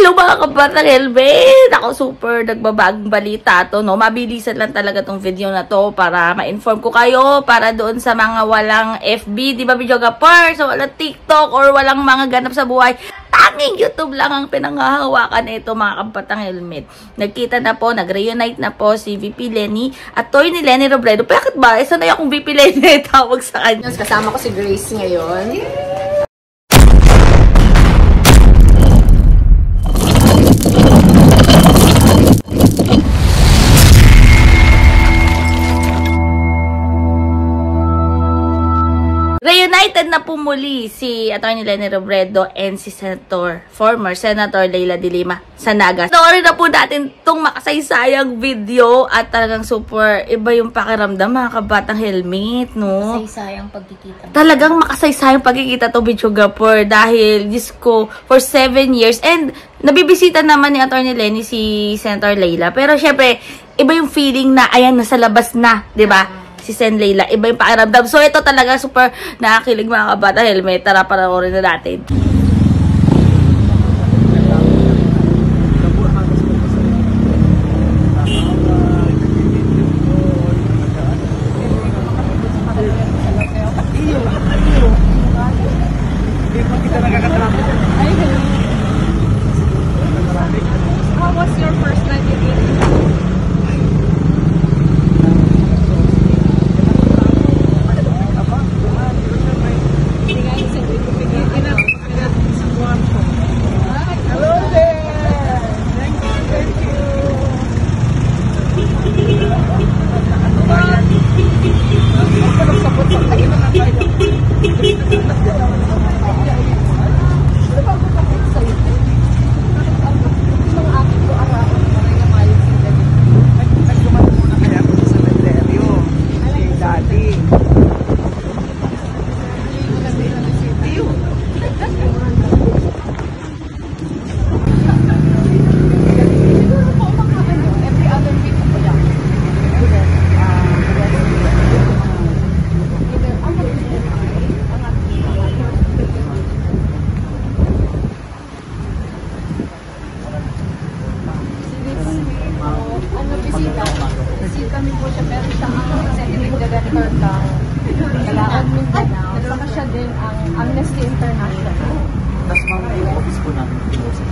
Hello mga kabatang helmet! Ako super nagbabagong balita to, no? Mabilisan lang talaga tong video na to para ma-inform ko kayo para doon sa mga walang FB, di ba videographer? So walang TikTok or walang mga ganap sa buhay. Tanging YouTube lang ang pinanghahawakan nito mga kabatang helmet. Nagkita na po, nag-reunite na po si VP Lenny at toy ni Lenny Robredo. Bakit ba? Sanay akong VP Lenny tawag sa kanya. Kasama ko si Grace ngayon. Reunited na po muli si Atty. Lenny Robredo and si former Senator Leila de Lima sa Naga. Sorry na po natin itong makasaysayang video at talagang super iba yung pakiramdam mga kabatang helmet, no? Makasaysayang pagkikita. Talagang makasaysayang pagkikita to videographer dahil Diyos for 7 years and nabibisita naman ni Atty. Lenny si Senator Leila. Pero syempre, iba yung feeling na ayan, nasa labas na, di ba? Si Sen Leila, iba yung pakiramdam. So, ito talaga super nakakilig mga kabata helmet. Tara, panoorin na natin. How was your first night in Italy? Kami po siya, pero siya ang executive director ng Kalakan Mindanao. Saka siya din ang Amnesty International. Tapos mga office po namin sa